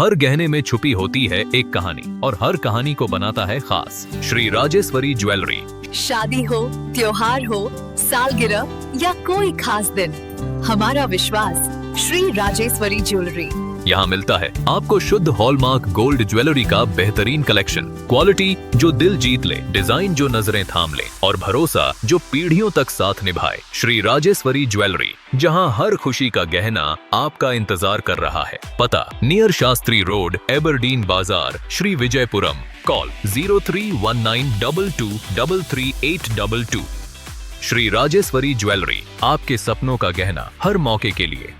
हर गहने में छुपी होती है एक कहानी और हर कहानी को बनाता है खास। श्री राजेश्वरी ज्वेलरी। शादी हो, त्योहार हो, सालगिरह या कोई खास दिन, हमारा विश्वास श्री राजेश्वरी ज्वेलरी। यहाँ मिलता है आपको शुद्ध हॉलमार्क गोल्ड ज्वेलरी का बेहतरीन कलेक्शन, क्वालिटी जो दिल जीत ले, डिजाइन जो नजरें थाम ले और भरोसा जो पीढ़ियों तक साथ निभाए। श्री राजेश्वरी ज्वेलरी, जहाँ हर खुशी का गहना आपका इंतजार कर रहा है। पता नियर शास्त्री रोड, एबरडीन बाजार, श्री विजयपुरम। कॉल 031922333822। श्री राजेश्वरी ज्वेलरी, आपके सपनों का गहना हर मौके के लिए।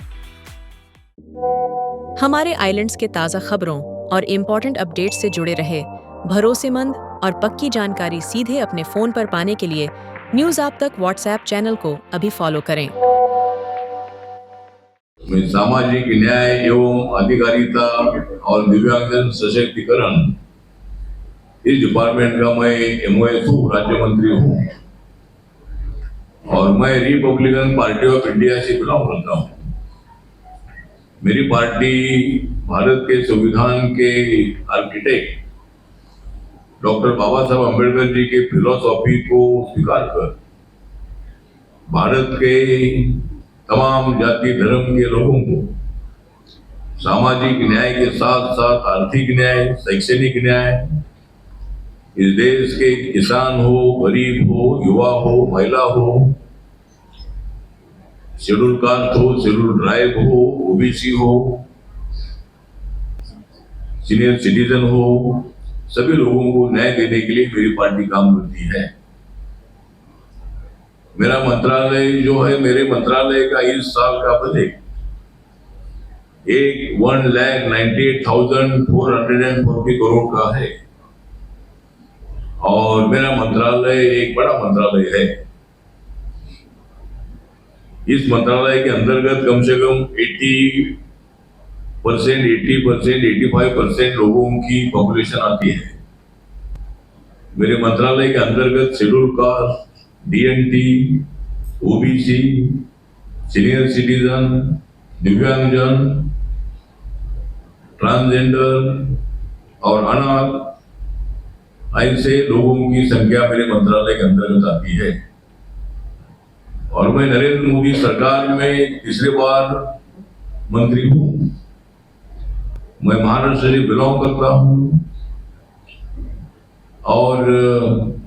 हमारे आइलैंड्स के ताज़ा खबरों और इम्पोर्टेंट अपडेट से जुड़े रहे, भरोसेमंद और पक्की जानकारी सीधे अपने फोन पर पाने के लिए न्यूज़ आप तक व्हाट्सएप चैनल को अभी फॉलो करें। मैं सामाजिक न्याय एवं अधिकारिता और दिव्यांगजन सशक्तिकरण इस डिपार्टमेंट का मैं MOS राज्य मंत्री हूँ और मैं रिपब्लिकन पार्टी ऑफ इंडिया से बिलोंग करता हूँ। मेरी पार्टी भारत के संविधान के आर्किटेक्ट डॉक्टर बाबा साहब अम्बेडकर जी के फिलॉसफी को स्वीकार कर भारत के तमाम जाति धर्म के लोगों को सामाजिक न्याय के साथ साथ आर्थिक न्याय, शैक्षणिक न्याय, इस देश के किसान हो, गरीब हो, युवा हो, महिला हो, शेड्यूल कास्ट हो, शेड्यूल ट्राइब हो, OBC हो, सीनियर सिटीजन हो, सभी लोगों को न्याय देने के लिए मेरी पार्टी काम करती है। मेरा मंत्रालय जो है, मेरे मंत्रालय का इस साल का बजट 1,98,440 करोड़ का है और मेरा मंत्रालय एक बड़ा मंत्रालय है। इस मंत्रालय के अंतर्गत कम से कम 85% लोगों की पॉपुलेशन आती है। मेरे मंत्रालय के अंतर्गत schedule caste, DNT, OBC, senior citizen, दिव्यांगजन, ट्रांसजेंडर और अनाथ, ऐसे लोगों की संख्या मेरे मंत्रालय के अंतर्गत आती है। और मैं नरेंद्र मोदी सरकार में तीसरी बार मंत्री हूँ। मैं महाराष्ट्र से बिलोंग करता हूँ और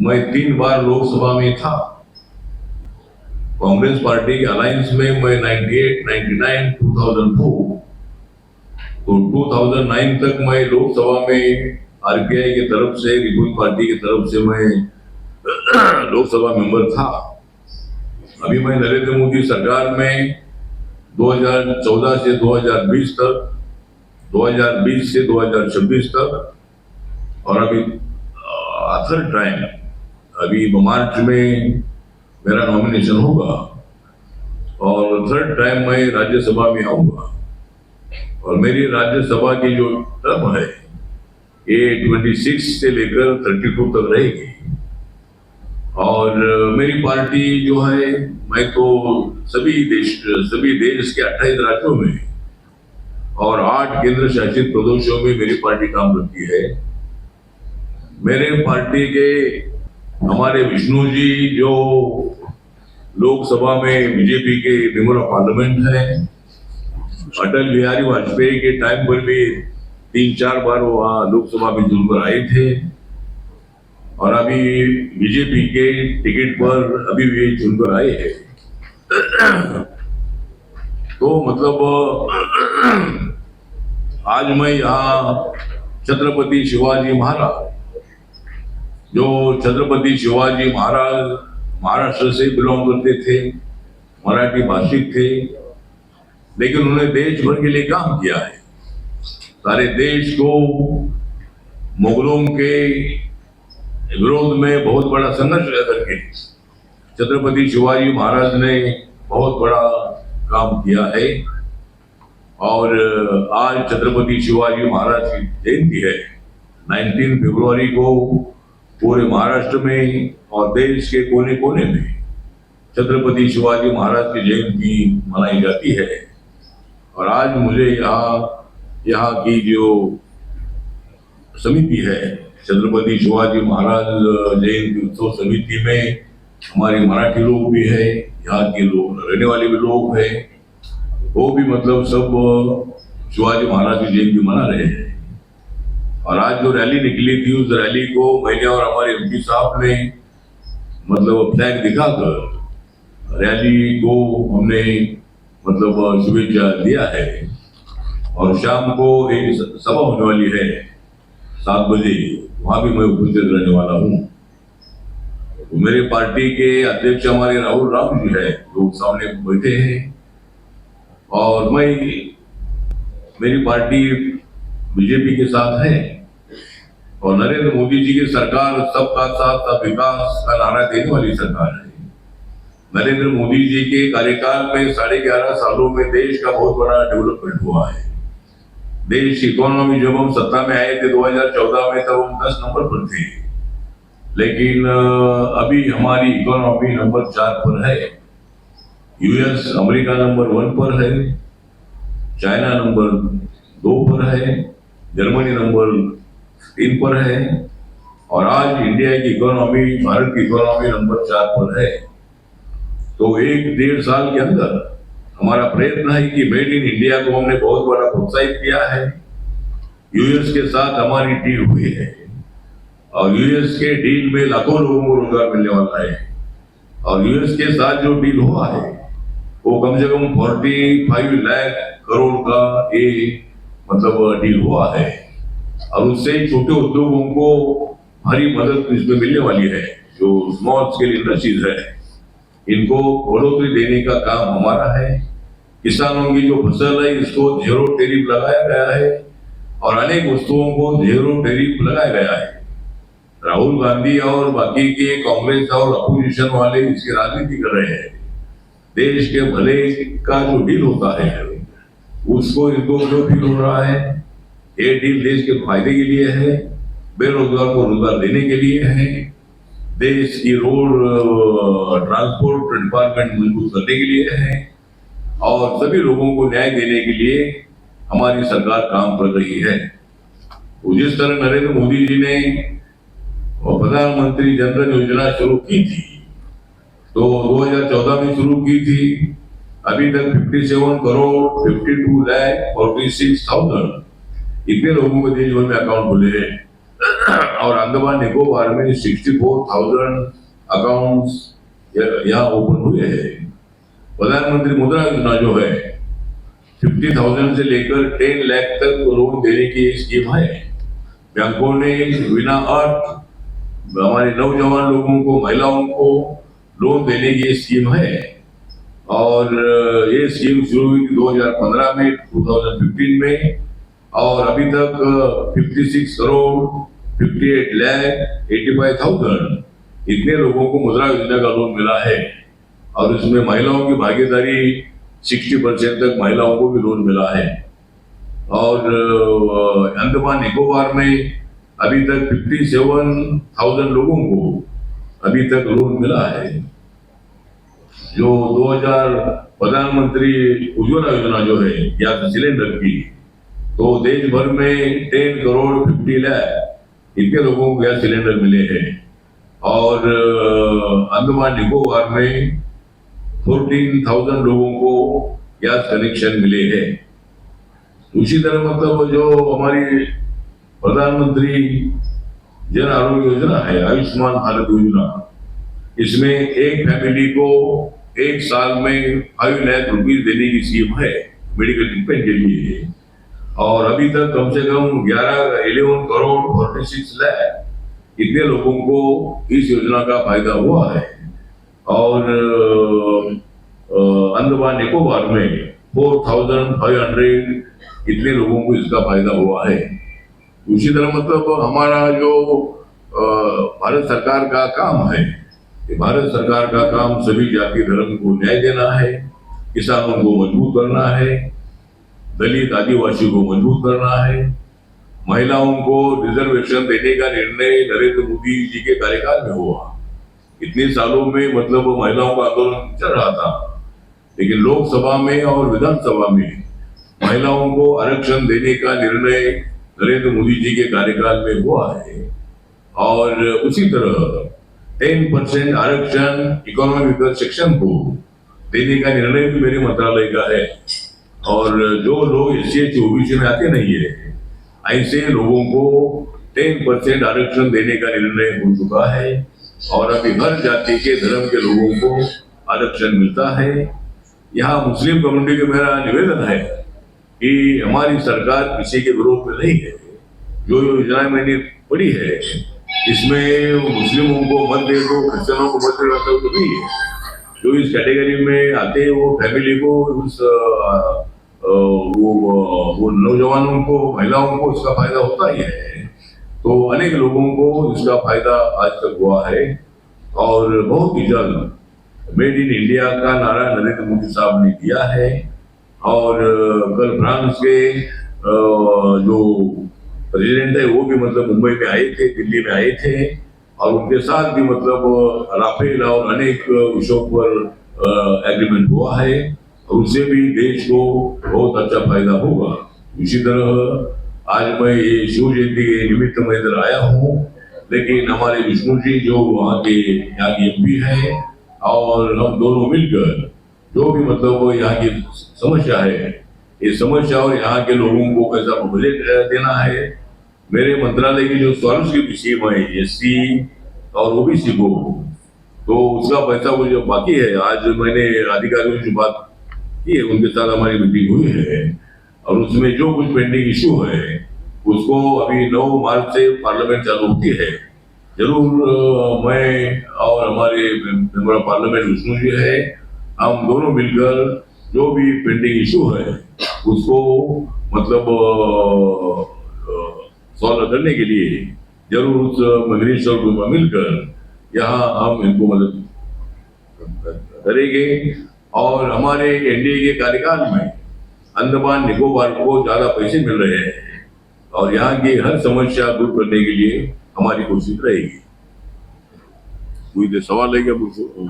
मैं 3 बार लोकसभा में था। कांग्रेस पार्टी के अलायंस में मैं 98, 99, 2004 तो 2009 तक मैं लोकसभा में RPI की तरफ से, रिपब्लिक पार्टी की तरफ से मैं लोकसभा मेंबर था। अभी मैं नरेंद्र मोदी सरकार में 2014 से 2020 तक, 2020 से 2026 तक और अभी थर्ड टाइम, अभी मार्च में मेरा नॉमिनेशन होगा और थर्ड टाइम मैं राज्यसभा में आऊंगा। और मेरी राज्यसभा की जो टर्म है ये 26 से लेकर 32 तक रहेगी। और मेरी पार्टी जो है, मैं तो सभी देश के 28 राज्यों में और 8 केंद्र शासित प्रदेशों में मेरी पार्टी काम करती है। मेरे पार्टी के हमारे विष्णु जी जो लोकसभा में बीजेपी के मेंबर ऑफ पार्लियामेंट है, अटल बिहारी वाजपेयी के टाइम पर भी 3-4 बार वहाँ लोकसभा में चुनकर आए थे और अभी बीजेपी के टिकट पर अभी भी चुनकर आए हैं। तो मतलब आज मैं यहाँ छत्रपति शिवाजी महाराज, जो छत्रपति शिवाजी महाराज महाराष्ट्र से बिलोंग करते थे, मराठी भाषिक थे, लेकिन उन्होंने देश भर के लिए काम किया है। सारे देश को मुगलों के विरोध में बहुत बड़ा संघर्ष करके छत्रपति शिवाजी महाराज ने बहुत बड़ा काम किया है। और आज छत्रपति शिवाजी महाराज की जयंती है। 19 फरवरी को पूरे महाराष्ट्र में और देश के कोने कोने में छत्रपति शिवाजी महाराज की जयंती मनाई जाती है। और आज मुझे यहाँ यहाँ की जो समिति है, छत्रपति शिवाजी महाराज जयंती उत्सव समिति में हमारे मराठी लोग भी है, यहाँ के लोग रहने वाले भी लोग हैं, वो भी मतलब सब शिवाजी महाराज की जयंती मना रहे हैं। और आज जो रैली निकली थी, उस रैली को मैंने और हमारे एमपी साहब ने मतलब फ्लैग दिखाकर रैली को हमने मतलब शुभेच्छा दिया है। और शाम को एक सभा होने वाली है 7 बजे, वहां भी मैं उपस्थित रहने वाला हूँ। तो मेरे पार्टी के अध्यक्ष हमारे राहुल राम जी है, लोग सामने बैठे हैं, और मेरी पार्टी बीजेपी के साथ है, और नरेंद्र मोदी जी की सरकार सबका साथ सब विकास का नारा देने वाली सरकार है। नरेंद्र मोदी जी के कार्यकाल में 11.5 सालों में देश का बहुत बड़ा डेवलपमेंट हुआ है। देश की इकोनॉमी, जब हम सत्ता में आए थे 2014 में, तब हम 10 नंबर पर थे, लेकिन अभी हमारी इकोनॉमी नंबर 4 पर है। यूएस अमेरिका नंबर 1 पर है, चाइना नंबर 2 पर है, जर्मनी नंबर 3 पर है, और आज इंडिया की इकोनॉमी, भारत की इकोनॉमी नंबर 4 पर है। तो 1-1.5 साल के अंदर हमारा प्रयत्न है कि मेड इन इंडिया को हमने बहुत बड़ा प्रोत्साहित किया है। यूएस के साथ हमारी डील हुई है, और यूएस के डील में लाखों लोगों को रोजगार मिलने वाला है। और यूएस के साथ जो डील हुआ है वो कम से कम 45 लाख करोड़ का एक मतलब डील हुआ है, और उससे छोटे उद्योगों को भारी मदद इसमें मिलने वाली है। जो स्मॉल स्केल इंडस्ट्रीज है, इनको बढ़ोतरी देने का काम हमारा है। किसानों की जो फसल है, इसको 0 टैरिफ लगाया गया है, और अनेक वस्तुओं को 0 टैरिफ लगाया गया है। राहुल गांधी और बाकी के कांग्रेस और अपोजिशन वाले इसकी राजनीति कर रहे हैं। देश के भले का जो डील होता है उसको इनको जो फील हो रहा है, ये डील देश के फायदे के लिए है, बेरोजगार को रोजगार देने के लिए है, देश की रोड ट्रांसपोर्ट डिपार्टमेंट मजबूत करने के लिए है, और सभी लोगों को न्याय देने के लिए हमारी सरकार काम कर रही है। तो जिस तरह नरेंद्र मोदी जी ने प्रधानमंत्री जन धन योजना शुरू की थी, तो 2014 में शुरू की थी, अभी तक 57 करोड़ 52 लाख 46,000 इतने लोगों को देश भर में अकाउंट खुले हैं, और अंडमान निकोबार में 64,000 अकाउंट्स यहाँ ओपन हुए हैं। प्रधानमंत्री मुद्रा योजना जो है 50,000 से लेकर 10 लाख तक लोन देने की स्कीम है। बैंकों ने बिना अर्थ हमारे नौजवान लोगों को, महिलाओं को लोन देने की स्कीम है, और ये स्कीम शुरू हुई 2015 में, 2015 में, और अभी तक 56 करोड़ 58 लाख 85,000 इतने लोगों को मुद्रा योजना का लोन मिला है। और इसमें महिलाओं की भागीदारी 60% तक महिलाओं को भी लोन मिला है। और अंडमान निकोबार में अभी तक 57,000 लोगों को अभी तक लोन मिला है। जो 2000 प्रधानमंत्री उज्ज्वला योजना जो है गैस सिलेंडर की, तो देश भर में 10 करोड़ 50 लाख इतने लोगों को गैस सिलेंडर मिले हैं, और अंडमान निकोबार में 14,000 लोगों को गैस कनेक्शन मिले हैं। उसी तरह मतलब जो हमारी प्रधानमंत्री जन आरोग्य योजना है, आयुष्मान भारत योजना, इसमें एक फैमिली को 1 साल में 5 लाख रुपीज देने की स्कीम है मेडिकल ट्रीटमेंट के लिए। और अभी तक कम से कम 11 करोड़ 46 लाख इतने लोगों को इस योजना का फायदा हुआ है। और अंडमान निकोबार में 4,500 इतने लोगों को इसका फायदा हुआ है। उसी तरह मतलब हमारा जो भारत सरकार का काम है, भारत सरकार का काम सभी जाति धर्म को न्याय देना है, किसानों को मजबूत करना है, दलित आदिवासी को मजबूत करना है, महिलाओं को रिजर्वेशन देने का निर्णय नरेंद्र मोदी जी के कार्यकाल में हुआ। इतने सालों में मतलब महिलाओं का आंदोलन चल रहा था, लेकिन लोकसभा में और विधानसभा में महिलाओं को आरक्षण देने का निर्णय नरेंद्र मोदी जी के कार्यकाल में हुआ है। और उसी तरह 10% आरक्षण इकोनॉमिकल सेक्शन को देने का निर्णय भी मेरे मंत्रालय का है। और जो लोग SC OBC में आते नहीं है, ऐसे लोगों को 10% आरक्षण देने का निर्णय हो चुका है। और अभी हर जाति के धर्म के लोगों को आरक्षण मिलता है। यहाँ मुस्लिम कम्युनिटी को मेरा निवेदन है कि हमारी सरकार किसी के विरोध में नहीं है। जो योजनाएं मैंने पढ़ी है, इसमें मुस्लिमों को मत दे दो, क्रिश्चियनों को मत दे दो, तो नहीं है। जो इस कैटेगरी में आते हैं वो फैमिली को, उस वो नौजवानों को, महिलाओं को इसका फायदा होता ही है। तो अनेक लोगों को इसका फायदा आज तक हुआ है। और बहुत ही जल्द मेड इन इंडिया का नारा नरेंद्र मोदी साहब ने दिया है। और कल फ्रांस के जो प्रेसिडेंट है वो भी मतलब मुंबई में आए थे, दिल्ली में आए थे, और उनके साथ भी मतलब राफेल और अनेक विषयों पर एग्रीमेंट हुआ है। और उससे भी देश को बहुत अच्छा फायदा होगा। इसी तरह आज मैं ये शिव जयंती के निमित्त में इधर आया हूँ, लेकिन हमारे विष्णु जी जो यहाँ की MP है, और हम दोनों मिलकर जो भी मतलब यहाँ की समस्या है, ये समस्या और यहाँ के लोगों को कैसा बजट देना है, मेरे मंत्रालय की जो स्वास्थ्य की स्कीम है SC और OBC को, तो उसका पैसा वो जो बाकी है, आज मैंने अधिकारियों से बात की है, उनके साथ हमारी मीटिंग हुई है। और उसमें जो कुछ पेंडिंग इशू है उसको अभी 9 मार्च से पार्लियामेंट चालू होती है। जरूर मैं और हमारे member of parliament Vishnu ji है, हम दोनों मिलकर जो भी पेंडिंग इशू है उसको मतलब सॉल्व करने के लिए जरूर उस मिनिस्टर को मिलकर यहाँ हम इनको मदद करेंगे। और हमारे NDA के कार्यकाल में अंडमान निकोबार को ज्यादा पैसे मिल रहे हैं, और यहाँ की हर समस्या दूर करने के लिए हमारी कोशिश रहेगी। कोई सवाल है क्या मुझको?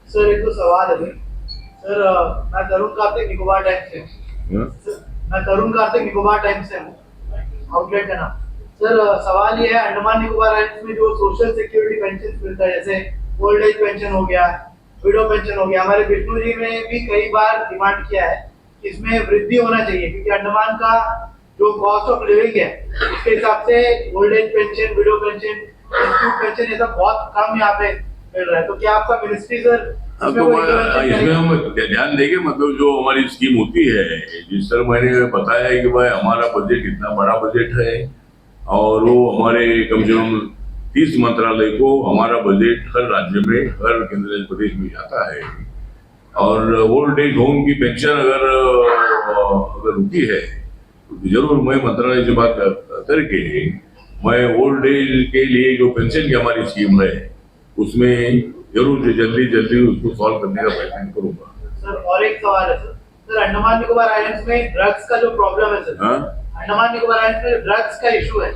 सर एक तो सवाल है सर, मैं तरुण कार्तिक निकोबार टाइम से हूँ, आउटलेट का नाम। सर सवाल ये है, अंडमान निकोबार आइलैंड्स में जो सोशल सिक्योरिटी पेंशन मिलता है, जैसे ओल्ड एज पेंशन हो गया, विडो पेंशन हो गया, हमारे विष्णु जी ने भी कई बार डिमांड किया है कि इसमें वृद्धि होना चाहिए, क्योंकि अंडमान का जो कॉस्ट ऑफ लिविंग है उसके हिसाब से old age pension, window pension, institute pension ये सब बहुत कम यहाँ पे मिल रहा है। तो क्या आपका मिनिस्ट्री सर इसमें हम ध्यान देंगे? मतलब जो हमारी स्कीम होती है, जिस तरह मैंने बताया है कि भाई हमारा बजट इतना बड़ा बजट है, और वो हमारे कम से कम 30 मंत्रालय को हमारा बजट हर राज्य में, हर केंद्र प्रदेश में जाता है। और ओल्ड एज होम की पेंशन अगर रुकी है तो जरूर मैं मंत्रालय से बात करके मैं ओल्ड एज के लिए जो पेंशन की हमारी स्कीम है उसमें जरूर जल्दी उसको सॉल्व करने का प्रयत्न करूंगा। सर और एक सवाल है सर, अंडमान निकोबार आइलैंड्स में ड्रग्स का जो प्रॉब्लम है सर, अंडमान निकोबार आइलैंड्स में ड्रग्स का इशू है,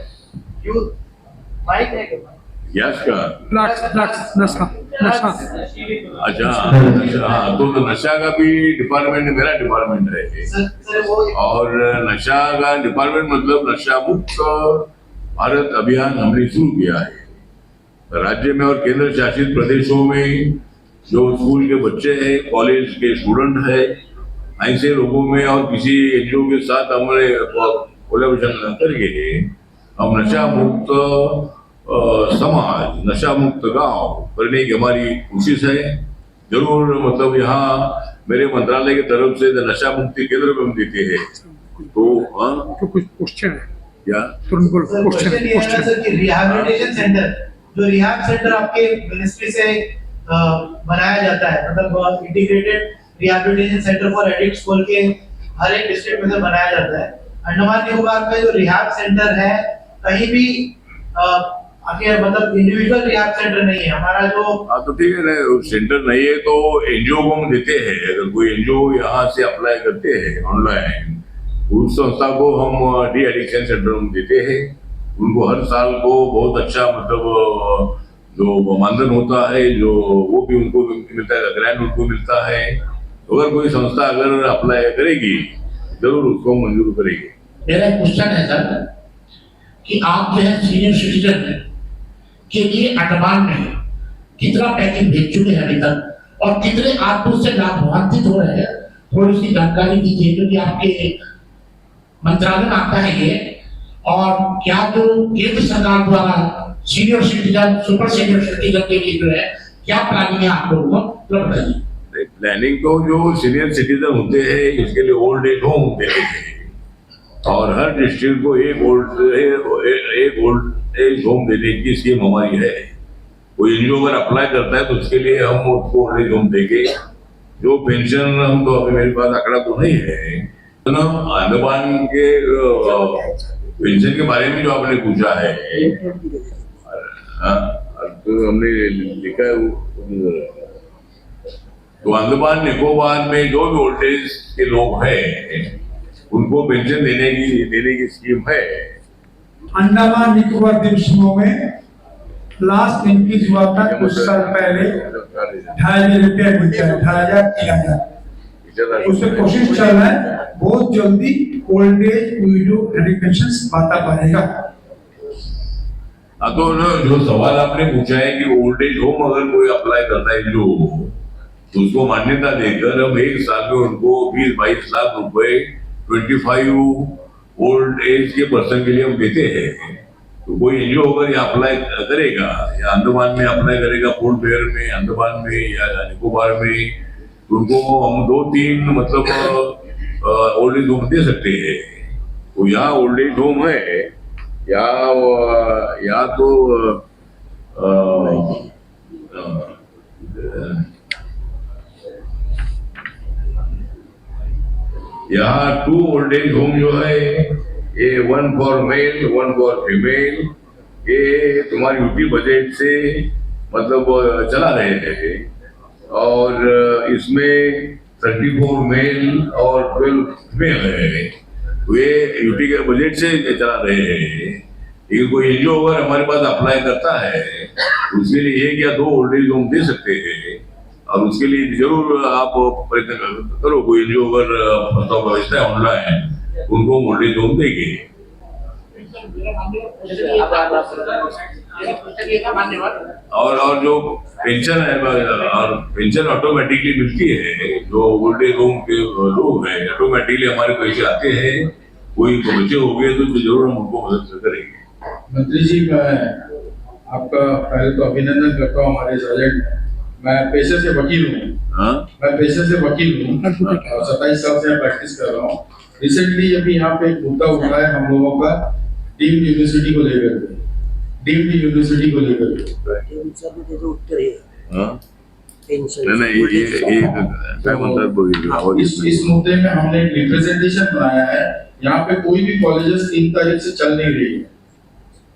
यूथ माइक है क्या? गैस का नशा अच्छा, हाँ, तो नशा का भी डिपार्टमेंट मेरा डिपार्टमेंट है। और नशा का डिपार्टमेंट मतलब नशा मुक्त भारत अभियान हमने शुरू किया है राज्य में और केंद्र शासित प्रदेशों में। जो स्कूल के बच्चे हैं, कॉलेज के स्टूडेंट है, ऐसे लोगों में और किसी NGO के साथ हमने कोलैबोरेशन करके हम नशा मुक्त समाज, नशा मुक्त गांव करने की हमारी कोशिश है। जरूर मतलब यहाँ मेरे मंत्रालय की तरफ से नशा मुक्ति केंद्र में हम देते हैं। तो कुछ क्वेश्चन है क्या? क्वेश्चन रिहैबिलिटेशन सेंटर, जो रिहैब सेंटर आपके मिनिस्ट्री से बनाया जाता है, मतलब integrated rehabilitation centre for addicts बोल के हर एक डिस्ट्रिक्ट में बनाया जाता है। अंडमान निकोबार में जो रिहैब सेंटर है कहीं भी मतलब इंडिविजुअल रिहैब सेंटर नहीं है हमारा जो। हाँ तो ठीक है ना, सेंटर नहीं है तो NGO को हम देते हैं। अगर कोई NGO यहाँ से अप्लाई करते हैं ऑनलाइन, उस संस्था को हम डी एडिक्शन सेंटर में देते हैं। उनको हर साल को बहुत अच्छा मतलब जो मानधन होता है, जो वो भी उनको मिलता है, ग्रांट उनको मिलता है। अगर कोई संस्था अगर अप्लाई करेगी जरूर उसको मंजूर करेगी। मेरा एक क्वेश्चन है सर कि आप जो है सीनियर सिटीजन के लिए अंडमान में कितना पैकेज भेज चुके हैं अभी तक और कितने आप उससे लाभान्वित हो रहे हैं, थोड़ी सी जानकारी दीजिए क्योंकि आपके मंत्रालय में आता है ये। और क्या जो केंद्र सरकार द्वारा senior citizen super senior citizen के लिए जो है क्या प्लानिंग है आप लोगों को बताइए। प्लानिंग तो जो सीनियर सिटीजन होते हैं इसके लिए ओल्ड एज होम देते हैं और हर डिस्ट्रिक्ट को एक ओल्ड एज होम देने की स्कीम हमारी है। कोई एनजीओ अगर अप्लाई करता है तो उसके लिए हम उसको ओल्ड एज होम देंगे। जो पेंशन हम तो अभी मेरे पास आंकड़ा तो नहीं है तो अंडमान के पेंशन के बारे में जो आपने पूछा है तो हमने लिखा है तो अंडमान निकोबार में जो भी ओल्ड एज के लोग हैं उनको पेंशन देने की स्कीम है। अंडमान निकोबार द्वीप समूह में लास्ट इंक्रीज हुआ था कुछ साल पहले 2,500 रुपया मिलता है, 2,000 3,000। उससे कोशिश चल रहा है बहुत जल्दी ओल्ड एज विडो पेंशन बांटा पड़ेगा। हाँ तो जो सवाल आपने पूछा है कि ओल्ड एज होम अगर कोई अप्लाई करता है जो तो उसको मान्यता देकर हम एक साल में उनको 20-22 लाख रुपए 25 ओल्ड एज के पर्सन के लिए हम देते हैं। तो कोई एनजीओ अगर ये अप्लाई करेगा या अंडमान में अप्लाई करेगा, पोर्ट ब्लेयर में, अंडमान में या निकोबार में, उनको हम 2-3 मतलब ओल्ड एज होम दे सकते हैं। तो यहाँ ओल्ड एज होम है या तो यहाँ 2 ओल्ड एज होम जो है ये 1 फॉर मेल 1 फॉर फीमेल ये तुम्हारी यूटी बजट से मतलब चला रहे थे और इसमें 34 मेल और 12 फीमेल है। तो ये यूटी के बजट से चला रहे हैं। लेकिन कोई एनजीओ अगर हमारे पास अप्लाई करता है उसके लिए 1 या 2 ओल्ड एज होम दे सकते हैं और उसके लिए जरूर आप प्रयत्न करो। कोई एनजीओ अगर व्यवस्था है ऑनलाइन उनको ओल्ड एज होम देंगे। और जो पेंशन है और पेंशन ऑटोमेटिकली मिलती है। जो ओल्ड एज होम के लोग हैं ऑटोमेटिकली हमारे पैसे आते हैं। कोई बच्चे हो गए तो जरूर हम उनको मदद करेंगे। मंत्री जी मैं आपका पहले तो अभिनंदन करता हूँ हमारे सार्जेंट। मैं पेशे से वकील हूँ। मैं पेशे से वकील हूँ और 27 साल से प्रैक्टिस कर रहा हूँ। रिसेंटली अभी यहाँ पे एक मुद्दा उठा है हम लोगों का डीम्ड यूनिवर्सिटी को लेकर इस मुद्दे में हमने एक रिप्रेजेंटेशन बनाया है। यहाँ पे कोई भी कॉलेजेस 3 तारीख से चल नहीं रही है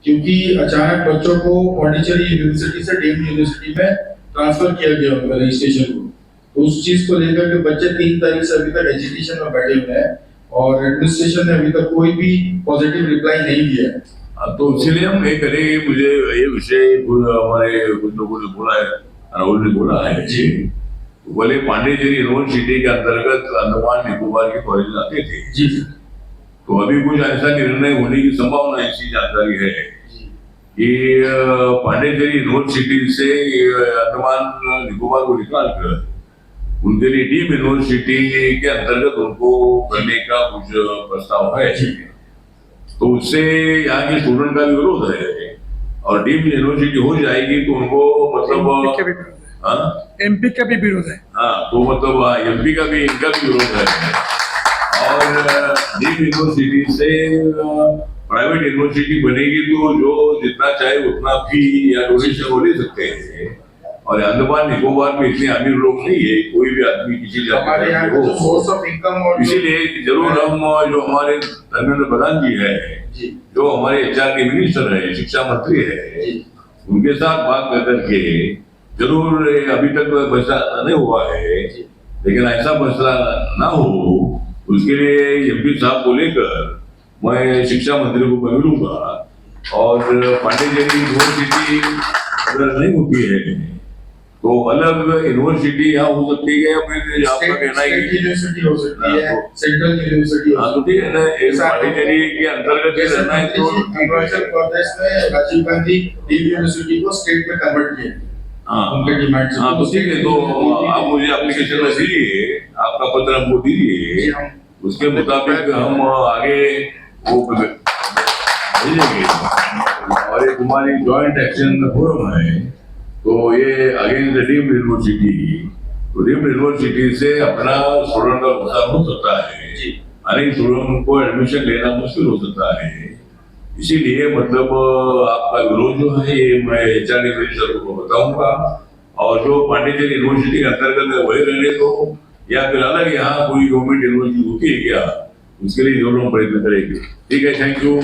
क्योंकि अचानक बच्चों को पौंडीचेरी यूनिवर्सिटी से डीम्ड यूनिवर्सिटी में ट्रांसफर किया गया उनका रजिस्ट्रेशन को। तो उस चीज को लेकर के बच्चे 3 तारीख से अभी तक एजुकेशन में बैठे हुए हैं और एडमिनिस्ट्रेशन ने अभी तक कोई भी पॉजिटिव रिप्लाई नहीं दिया है। तो इसीलिए हम ये करें। मुझे ये विषय हमारे कुछ लोगों ने बोला है, राहुल ने बोला है जी बोले पांडिचेरी यूनिवर्सिटी के अंतर्गत अंडमान निकोबार के कॉलेज आते थे जी। तो अभी कुछ ऐसा निर्णय होने की संभावना ऐसी जानकारी है कि पांडिचेरी यूनिवर्सिटी से अंडमान निकोबार को निकाल कर उनके लिए डीम्ड यूनिवर्सिटी के अंतर्गत उनको करने का कुछ प्रस्ताव है। तो उससे यहाँ के स्टूडेंट का भी विरोध है और डीम्ड यूनिवर्सिटी हो जाएगी तो उनको मतलब एमपी का भी विरोध है। हाँ तो मतलब एमपी का भी इनका भी विरोध है और डीम्ड यूनिवर्सिटी से प्राइवेट यूनिवर्सिटी बनेगी तो जो जितना चाहे उतना फी या डोनेशन वो ले सकते हैं। और अंडमान निकोबार में इतने अमीर लोग नहीं है, कोई भी आदमी किसी हमारे यहाँ हो सोर्स ऑफ इनकम और इसीलिए जरूर हम जो हमारे धर्मेंद्र प्रधान जी है जो हमारे एचआर के मिनिस्टर है, शिक्षा मंत्री है, उनके साथ बात करके जरूर अभी तक फैसला नहीं हुआ है लेकिन ऐसा फैसला ना हो उसके लिए एमपी साहब को लेकर मैं शिक्षा मंत्री को मिलूंगा और पांडिचेरी यूनिवर्सिटी अगर नहीं होती है तो अलग यूनिवर्सिटी यहाँ हो सकती है या फिर आपका कहना है स्टेट कि यूनिवर्सिटी हो सकती है, हाँ, सेंट्रल यूनिवर्सिटी हो हाँ तो ठीक है ना, एक पार्टिचरी के अंतर्गत ही रहना है तो अरुणाचल प्रदेश में राजीव गांधी डीम्ड यूनिवर्सिटी को स्टेट में कन्वर्ट किया, हाँ उनके डिमांड से। हाँ तो ठीक है, तो आप मुझे एप्लीकेशन में दीजिए, आपका पत्र हमको दीजिए, उसके मुताबिक हम आगे वो भेजेंगे। और एक हमारी जॉइंट एक्शन फोरम है, तो ये अगेंस्ट डीम्ड यूनिवर्सिटी, तो डीम्ड यूनिवर्सिटी से अपना स्टूडेंट का नुकसान हो सकता है, अनेक स्टूडेंट को एडमिशन लेना मुश्किल हो सकता है। इसीलिए मतलब आपका विरोध जो है ये मैं एचआरडी मिनिस्टर को बताऊंगा, और जो पांडिचेरी यूनिवर्सिटी के अंतर्गत है वही रहने दो, या फिर अलग यहाँ कोई गवर्नमेंट यूनिवर्सिटी होती है क्या, उसके लिए जो लोग प्रयत्न करेंगे। ठीक है, थैंक यू।